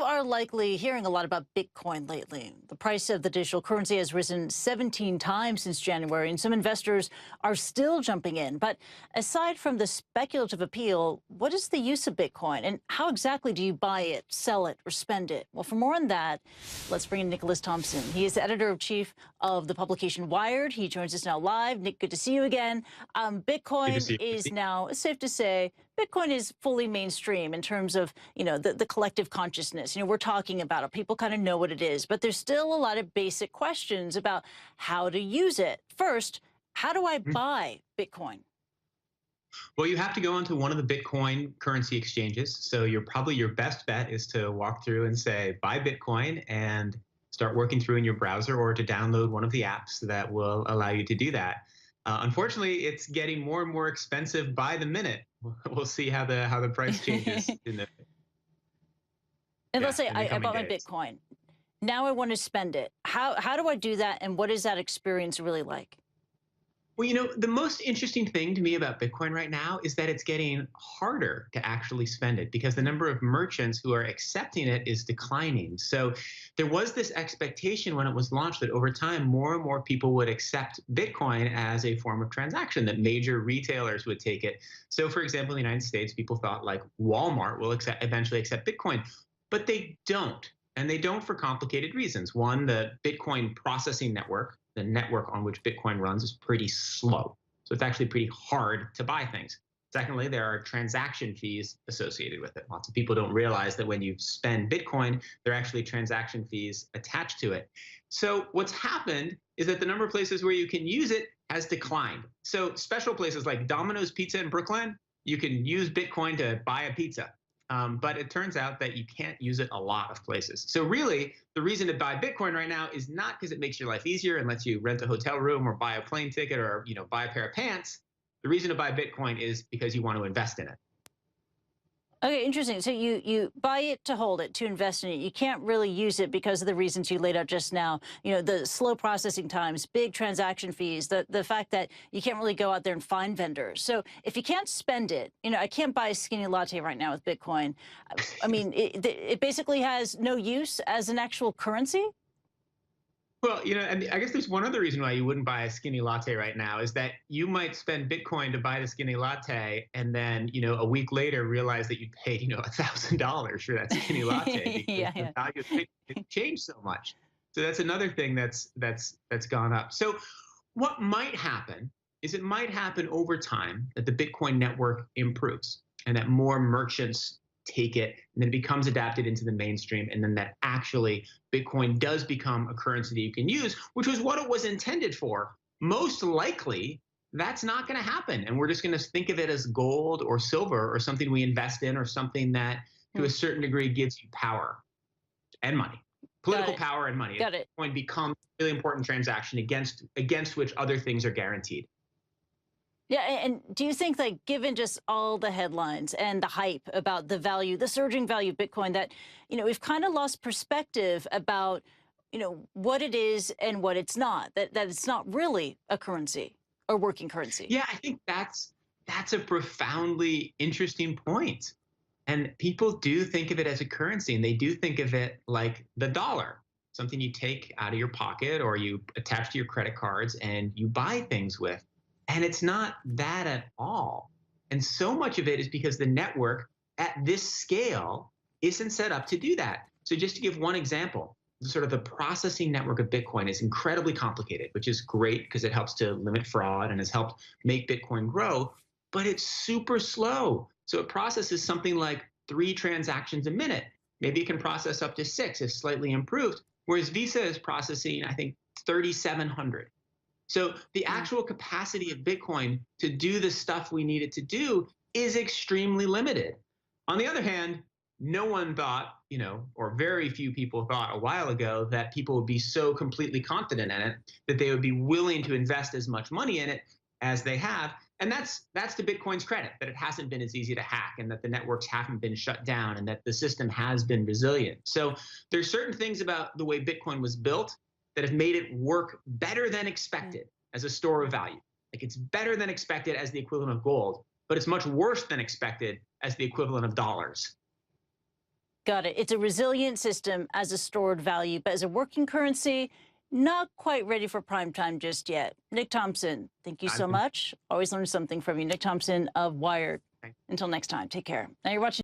are likely hearing a lot about Bitcoin lately. The price of the digital currency has risen 17 times since January, and some investors are still jumping in. But aside from the speculative appeal, what is the use of Bitcoin, and how exactly do you buy it, sell it, or spend it? Well, for more on that, let's bring in Nicholas Thompson. He is the editor-in-chief of the publication Wired. He joins us now live. Nick, good to see you again. Good to Bitcoin see you, is Kristie. now, it's safe to say, Bitcoin is fully mainstream in terms of, the collective consciousness. We're talking about it. People kind of know what it is, but there's still a lot of basic questions about how to use it. First, how do I Mhm. buy Bitcoin? Well, you have to go onto one of the Bitcoin currency exchanges. So your best bet is to walk through and say, buy Bitcoin and start working through in your browser or to download one of the apps that will allow you to do that. Unfortunately, it's getting more and more expensive by the minute. We'll see how the price changes And let's say in the I coming bought my days. Bitcoin. Now I want to spend it. How do I do that, and what is that experience really like? Well, the most interesting thing to me about Bitcoin right now is that it's getting harder to actually spend it because the Mm. number of merchants who are accepting it is declining. So there was this expectation when it was launched that over time, more and more people would accept Bitcoin as a form of transaction, that major retailers would take it. So, for example, in the United States, people thought like Walmart will eventually accept Bitcoin, but they don't. And they don't for complicated reasons. One, the Bitcoin processing network, the network on which Bitcoin runs, is pretty slow. So it's actually pretty hard to buy things. Secondly, there are transaction fees associated with it. Lots of people don't realize that when you spend Bitcoin, there are actually transaction fees attached to it. So what's happened is that the number of places where you can use it has declined. So special places like Domino's Pizza in Brooklyn, you can use Bitcoin to buy a pizza. But it turns out that you can't use it a lot of places. So really, the reason to buy Bitcoin right now is not because it makes your life easier and lets you rent a hotel room or buy a plane ticket or buy a pair of pants. The reason to buy Bitcoin is because you want to invest in it. Okay, interesting. So you buy it to hold it, to invest in it. You can't really use it because of the reasons you laid out just now. The slow processing times, big transaction fees, the fact that you can't really go out there and find vendors. So if you can't spend it, I can't buy a skinny latte right now with Bitcoin. I mean, it basically has no use as an actual currency. Well, and I guess there's one other reason why you wouldn't buy a skinny latte right now is that you might spend Bitcoin to buy the skinny latte, and then, a week later realize that you paid, $1,000 for that skinny latte because Yeah, the yeah. value of Bitcoin changed so much. So that's another thing that's gone up. So what might happen is it might happen over time that the Bitcoin network improves and that more merchants take it and then it becomes adapted into the mainstream, and then that actually Bitcoin does become a currency that you can use, which was what it was intended for. Most likely that's not going to happen, and we're just going to think of it as gold or silver or something we invest in or something that to a Hmm. certain degree gives you power and money, Got political it. power and money. Got it. Bitcoin becomes a really important transaction against which other things are guaranteed. Yeah, and do you think, like, given just all the headlines and the hype about the value, the surging value of Bitcoin, that, we've kind of lost perspective about, what it is and what it's not, that it's not really a currency or working currency? Yeah, I think that's a profoundly interesting point. And people do think of it as a currency, and they do think of it like the dollar, something you take out of your pocket or you attach to your credit cards and you buy things with. And it's not that at all. And so much of it is because the network at this scale isn't set up to do that. So just to give one example, sort of the processing network of Bitcoin is incredibly complicated, which is great because it helps to limit fraud and has helped make Bitcoin grow, but it's super slow. So it processes something like 3 transactions a minute. Maybe it can process up to 6 if slightly improved, whereas Visa is processing, I think, 3,700. So the Mm. actual capacity of Bitcoin to do the stuff we need it to do is extremely limited. On the other hand, no one thought, or very few people thought a while ago that people would be so completely confident in it that they would be willing to invest as much money in it as they have. And that's to Bitcoin's credit, that it hasn't been as easy to hack and that the networks haven't been shut down and that the system has been resilient. So there's certain things about the way Bitcoin was built that have made it work better than Mm. expected as a store of value. Like it's better than expected as the equivalent of gold, but it's much worse than expected as the equivalent of dollars. Got it. It's a resilient system as a stored value, but as a working currency, not quite ready for prime time just yet. Nick Thompson, thank you so much. Always learn something from you. Nick Thompson of Wired. Until next time, take care. Now you're watching